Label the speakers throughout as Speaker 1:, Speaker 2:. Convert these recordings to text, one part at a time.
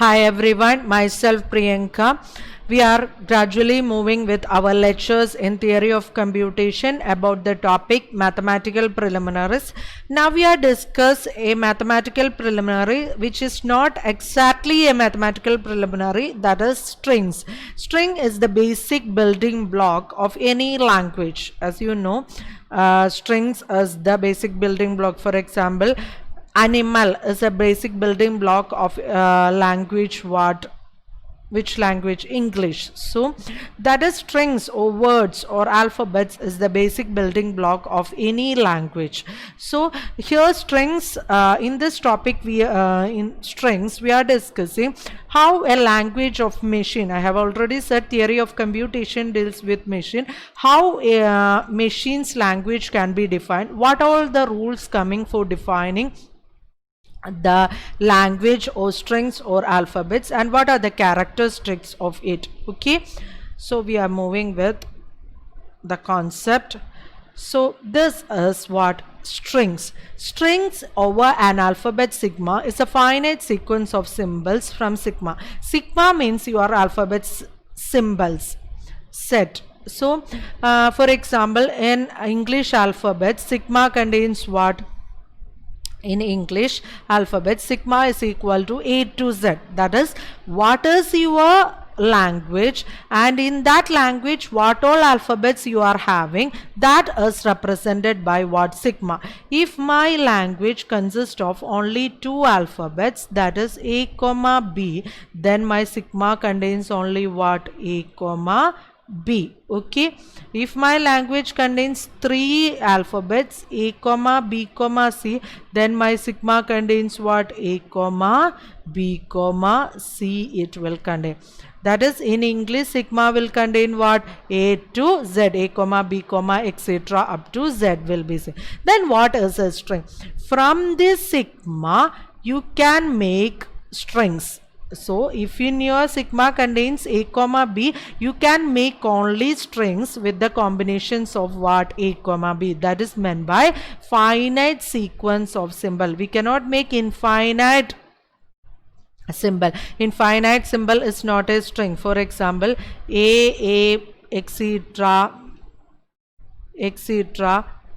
Speaker 1: Hi everyone, myself Priyanka. We are gradually moving with our lectures in theory of computation about the topic mathematical preliminaries. Now we are discuss a mathematical preliminary which is not exactly a mathematical preliminary, that is strings. String is the basic building block of any language. As you know, strings is the basic building block. For example, animal is a basic building block of language. Which language? English. So that is strings or words or alphabets is the basic building block of any language. So here strings, in this topic we in strings we are discussing how a language of machine, I have already said theory of computation deals with machine, how a machine's language can be defined, what are the rules coming for defining the language or strings or alphabets, and what are the characteristics of it. Okay, so we are moving with the concept. So this is what strings over an alphabet sigma is a finite sequence of symbols from sigma. Sigma means your alphabet's symbols set. So for example, in English alphabet, sigma contains what? In English alphabet, sigma is equal to A to Z. That is, what is your language, and in that language what all alphabets you are having, that is represented by what? Sigma. If my language consists of only two alphabets, that is A comma B, then my sigma contains only what? A comma B. Okay, if my language contains three alphabets A comma B comma C, then my sigma contains what? A comma B comma C it will contain. That is, in English sigma will contain what? A to Z, A comma B comma etc. up to Z will be C. Then what is a string? From this sigma you can make strings. So if in your sigma contains A comma B, you can make only strings with the combinations of what? A comma B. That is meant by finite sequence of symbol. We cannot make infinite symbol. Infinite symbol is not a string. For example, A etc.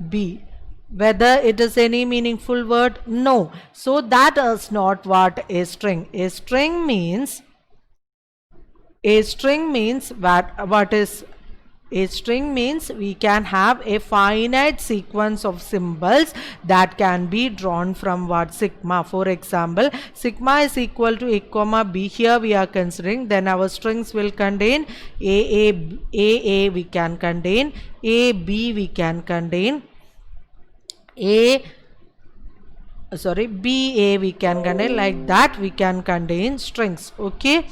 Speaker 1: B. Whether it is any meaningful word? No. So that is not what? A string. A string means what is a string? Means we can have a finite sequence of symbols that can be drawn from what? Sigma. For example, sigma is equal to A comma B. Here we are considering, then our strings will contain A we can contain, A B we can contain, B A we can contain, like that we can contain strings. Okay,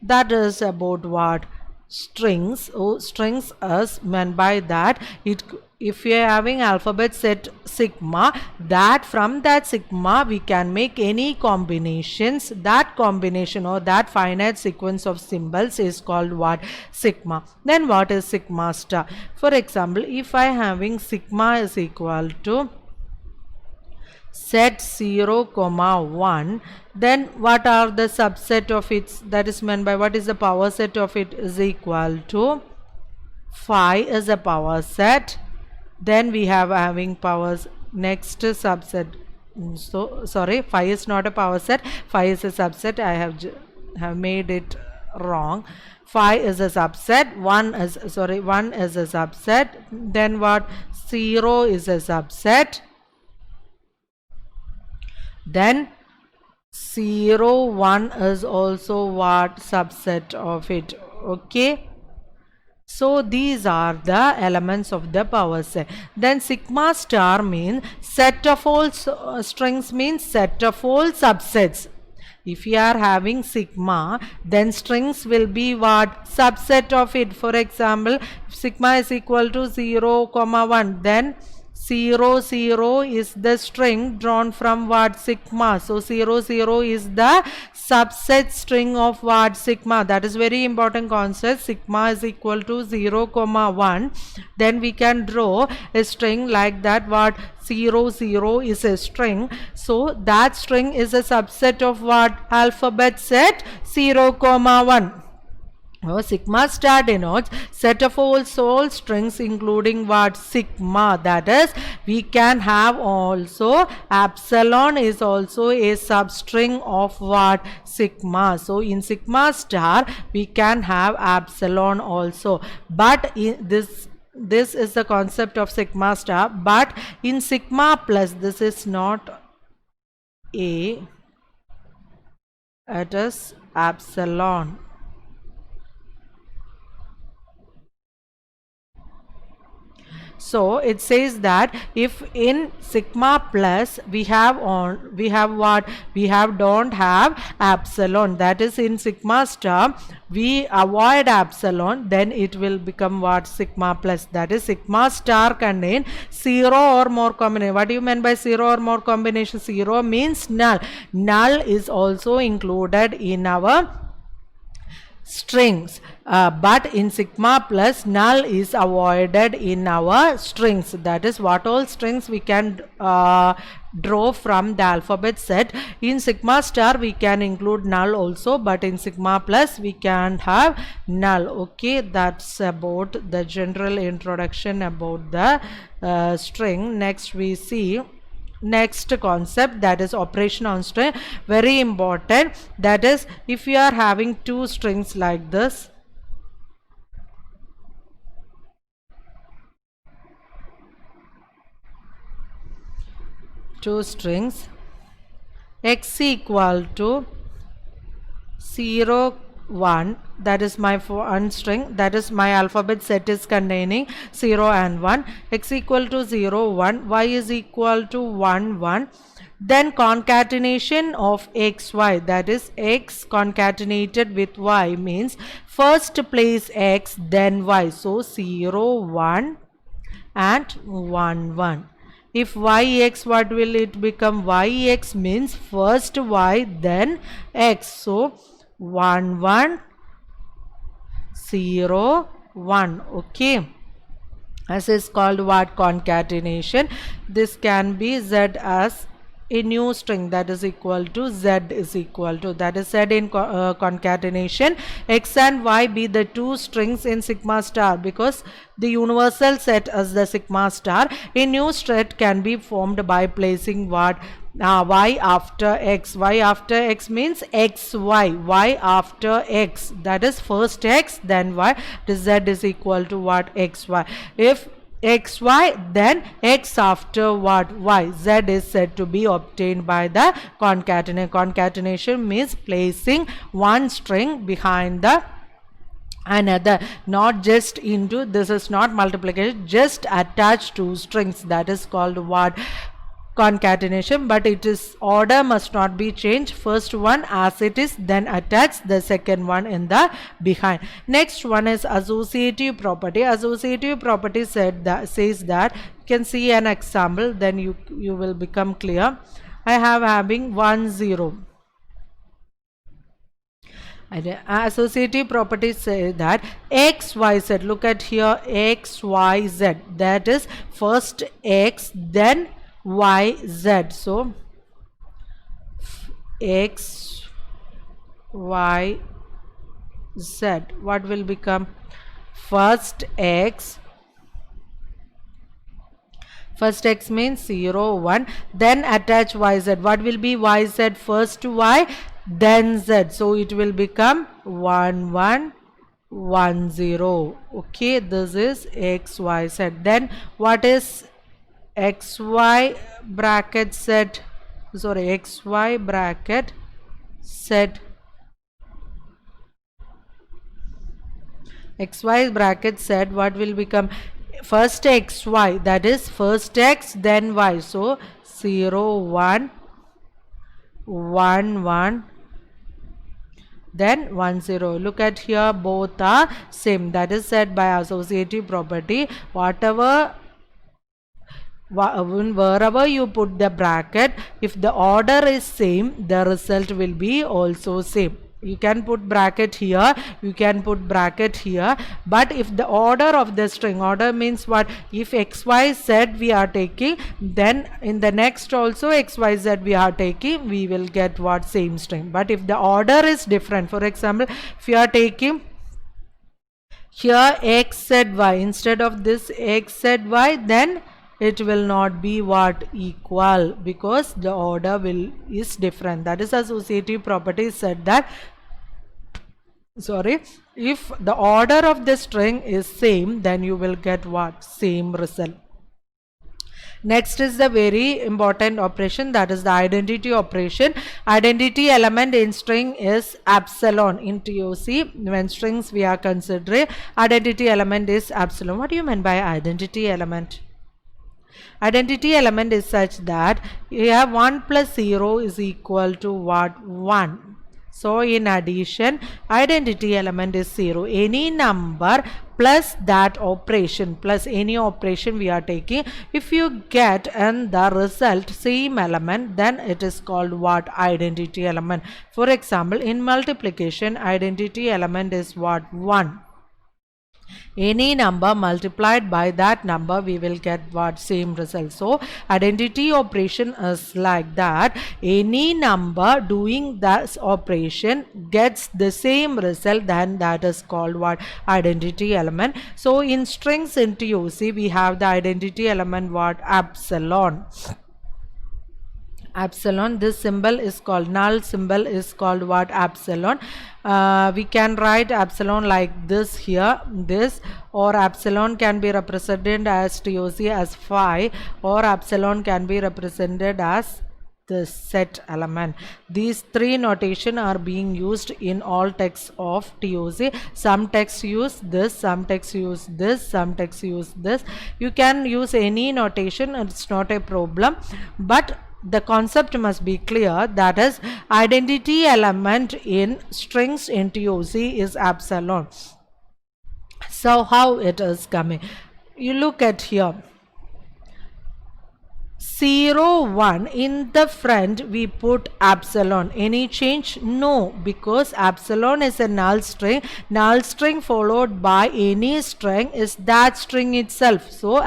Speaker 1: that is about what? Strings. Strings is meant by that if you are having alphabet set sigma, that from that sigma we can make any combinations. That combination or that finite sequence of symbols is called what? Sigma. Then what is sigma star? For example, if I having sigma is equal to set 0 comma 1, then what are the subset of it? That is meant by what is the power set of it? Is equal to 5 is a power set. Then we have having powers. Next subset. So sorry, 5 is not a power set, 5 is a subset. I have made it wrong. 5 is a subset, 1 is a subset. Then what? 0 is a subset. Then 0 1 is also what? Subset of it. Okay, so these are the elements of the power set. Then sigma star means set of all strings means set of all subsets. If you are having sigma, then strings will be what? Subset of it. For example, sigma is equal to 0 comma 1, then 0 0 is the string drawn from what? Sigma. So 0 0 is the subset string of what? Sigma. That is very important concept. Sigma is equal to 0 comma 1. Then we can draw a string like that. What? 0 0 is a string, so that string is a subset of what? Alphabet set 0, 1. Sigma star denotes set of all strings including what? Sigma. That is, we can have also epsilon is also a substring of what? Sigma. So in sigma star we can have epsilon also, but in this is the concept of sigma star, but in sigma plus this is not a, it is epsilon. So it says that if in sigma plus we have what? We don't have epsilon, that is in sigma star we avoid epsilon, then it will become what? Sigma plus. That is, sigma star contain 0 or more combination. What do you mean by 0 or more combination? 0 means null. Null is also included in our strings, but in sigma plus null is avoided in our strings. That is, what all strings we can draw from the alphabet set. In sigma star we can include null also, but in sigma plus we can't have null. Okay, that's about the general introduction about the string. Next we see next concept, that is operation on string. Very important. That is, if you are having two strings like this, two strings, x equal to 0 1, that is my one string, that is my alphabet set is containing 0 and 1, x equal to 0 1, y is equal to 1 1, then concatenation of x y, that is x concatenated with y means first place x then y, so 0 1 and 1 1. If yx, what will it become? Yx means first y then x, so 1 1 0 1. Okay, this is called what? Concatenation. This can be z as a new string, that is equal to z is equal to, that is said in concatenation. X and y be the two strings in sigma star, because the universal set is the sigma star. A new set can be formed by placing what? Y after x. Y after x means xy, y after x, that is first x then y. Z is equal to what? Xy. If xy, then x after what? Y. Z is said to be obtained by the concatenation. Concatenation means placing one string behind the another, not just into, this is not multiplication, just attach two strings, that is called what? Concatenation. But it is order must not be changed, first one as it is, then attach the second one in the behind. Next one is associative property. Associative property says that you can see an example, then you will become clear. I have having 1 0. Associative properties say that x y z, look at here, x y z, that is first x then y z, so x y z, what will become? First x means 0 1, then attach yz, what will be yz? First y then z, so it will become 1 1 1 0. Okay, this is x y z. Then what is xy bracket z? Sorry, xy bracket z. Xy bracket z, what will become? First xy, that is first x then y, so 0 1 1 1 then 1 0. Look at here, both are same, that is said by associative property. Wherever you put the bracket, if the order is same, the result will be also same. You can put bracket here, you can put bracket here, but if the order of the string, order means what, if XYZ we are taking, then in the next also XYZ we are taking, we will get what, same string. But if the order is different, for example, if you are taking here XZY instead of this XZY, then it will not be what, equal, because the order is different. That is associative property said that, sorry, if the order of the string is same, then you will get what, same result. Next is the very important operation, that is the identity operation. Identity element in string is epsilon. In TOC, when strings we are considering, identity element is epsilon. What do you mean by identity element? Identity element is such that you have 1 plus 0 is equal to what, 1. So in addition, identity element is 0. Any number plus that operation, plus any operation we are taking, if you get and the result same element, then it is called what, identity element. For example, in multiplication, identity element is what, 1. Any number multiplied by that number, we will get what, same result. So identity operation is like that. Any number doing that operation gets the same result, then that is called what, identity element. So in strings in TOC, we have the identity element what, epsilon. Epsilon, this symbol is called, null symbol is called what, epsilon. We can write epsilon like this here, this, or epsilon can be represented as TOC as phi, or epsilon can be represented as the set element. These three notation are being used in all texts of TOC. Some texts use this, some texts use this, some texts use this. You can use any notation, it's not a problem, but the concept must be clear, that is identity element in strings in TOC is epsilon. So how it is coming? You look at here, 0 1, in the front we put epsilon. Any change? No, because epsilon is a null string. Null string followed by any string is that string itself. So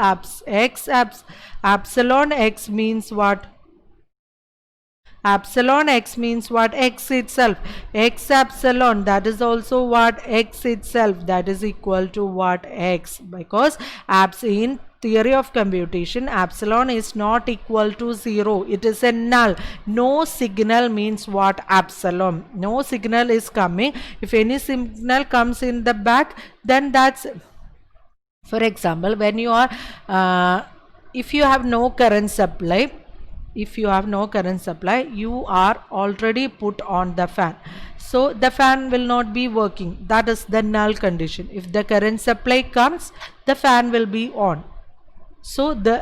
Speaker 1: epsilon x means what? Epsilon x means what? X itself. X epsilon, that is also what? X itself, that is equal to what? X. Because in theory of computation, epsilon is not equal to 0. It is a null. No signal means what? Epsilon. No signal is coming. If any signal comes in the back, then that's, for example, when you are if you have no current supply, you are already put on the fan, so the fan will not be working. That is the null condition. If the current supply comes, the fan will be on. So the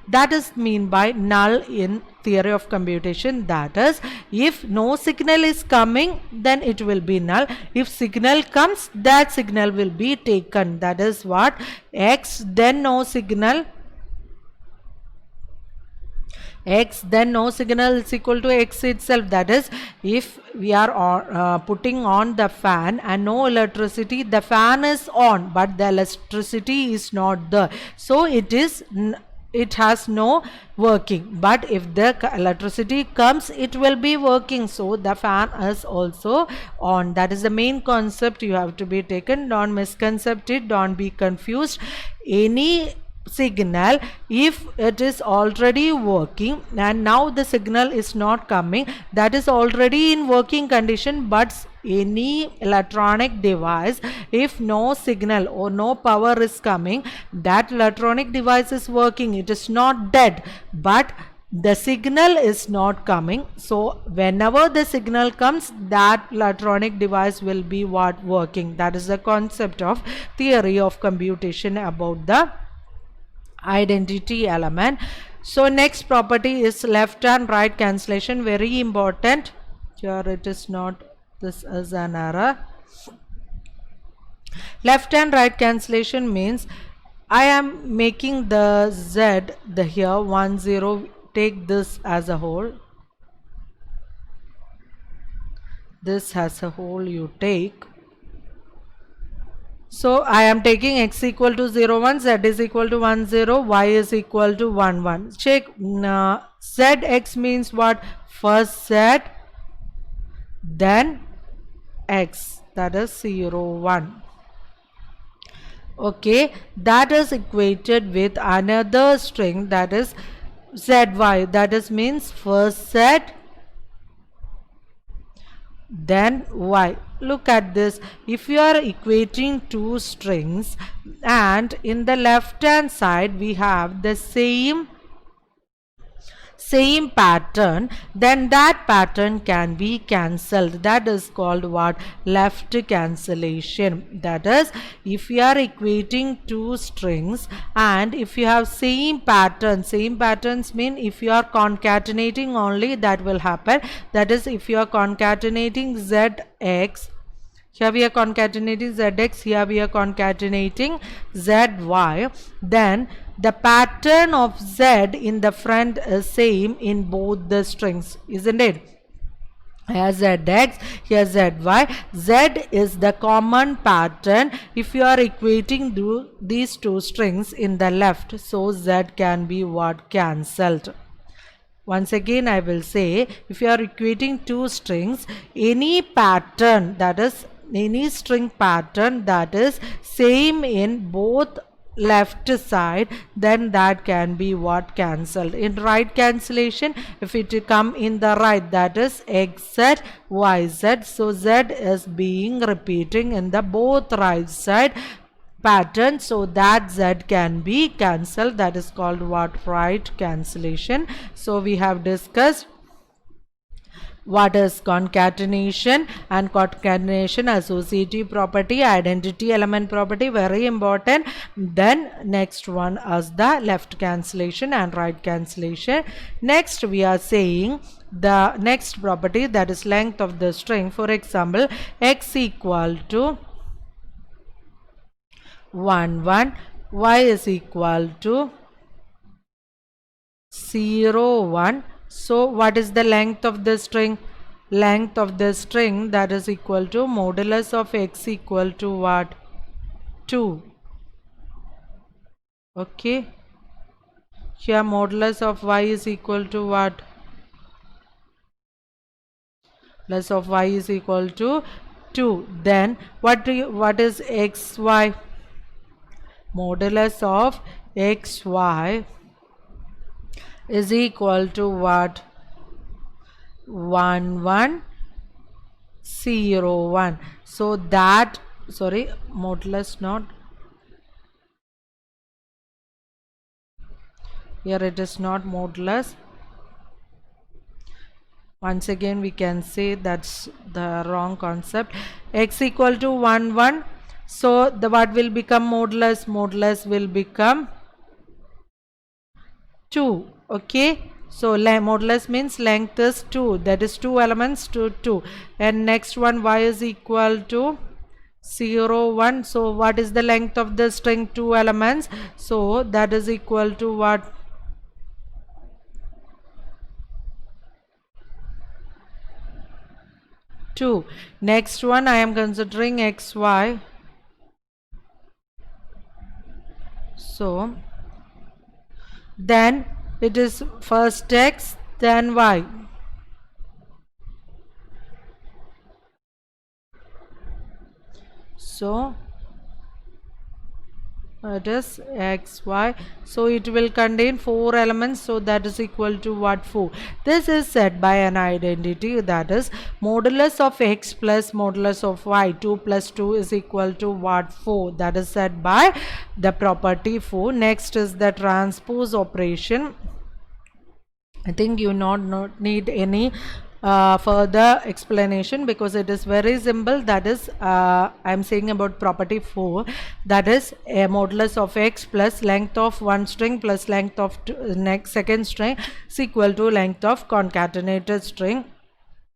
Speaker 1: that is mean by null in theory of computation. That is, if no signal is coming, then it will be null. If signal comes, that signal will be taken. That is what? X, then no signal, x, then no signal is equal to x itself. That is, if we are putting on the fan and no electricity, the fan is on but the electricity is not there, so it has no working. But if the electricity comes, it will be working, so the fan is also on. That is the main concept you have to be taken. Don't misconcept it, don't be confused. Any signal, if it is already working and now the signal is not coming, that is already in working condition. But any electronic device, if no signal or no power is coming, that electronic device is working, it is not dead, but the signal is not coming. So whenever the signal comes, that electronic device will be what? Working. That is the concept of theory of computation about the identity element. So next property is left and right cancellation. Very important. Here it is not, this is an error. Left and right cancellation means I am making the z, the here 1 0, take this as a whole, this as a whole you take. So I am taking x equal to 0 1, z is equal to 1 0, y is equal to 1 1. Check zx means what? First z, then x, that is 0 1. Okay, that is equated with another string, that is zy, that is means first z, then y. Look at this. If you are equating two strings and in the left hand side we have the same pattern, then that pattern can be cancelled. That is called what? Left cancellation. That is, if you are equating two strings and if you have same patterns mean if you are concatenating only, that will happen. That is, if you are concatenating zx, here we are concatenating zx, here we are concatenating zy, then the pattern of z in the front is same in both the strings, isn't it? Here zx, here zy. Z is the common pattern if you are equating these two strings in the left. So z can be what? Cancelled. Once again I will say, if you are equating two strings, any pattern, that is any string pattern that is same in both left side, then that can be what? Cancelled. In right cancellation, if it come in the right, that is xz, yz, so z is being repeating in the both right side pattern, so that z can be cancelled. That is called what? Right cancellation. So we have discussed what is concatenation and concatenation associative property, identity element property, very important. Then next one is the left cancellation and right cancellation. Next we are saying the next property, that is length of the string. For example, x equal to 1 1, y is equal to 0 1. So what is the length of the string? Length of the string, that is equal to modulus of x equal to what? 2. Okay. Here modulus of y is equal to what? Modulus of y is equal to 2. Then what is xy? Modulus of xy is equal to what? 1 1 0 1. So that, sorry, modulus not, here it is not modulus. Once again we can say that's the wrong concept. X equal to 1 1, so the what will become modulus? Modulus will become 2. Okay, so modulus means length is 2, that is 2 elements to 2. And next one, y is equal to 0 1. So what is the length of the string? 2 elements, so that is equal to what? 2. Next one I am considering xy. So then it is first x, then y. So it is xy, so it will contain 4 elements, so that is equal to what? 4. This is said by an identity, that is modulus of x plus modulus of y. 2 plus 2 is equal to what? 4. That is said by the property 4. Next is the transpose operation. I think you not need any further explanation because it is very simple. That is I am saying about property 4, that is a modulus of x plus length of one string plus length of next second string is equal to length of concatenated string.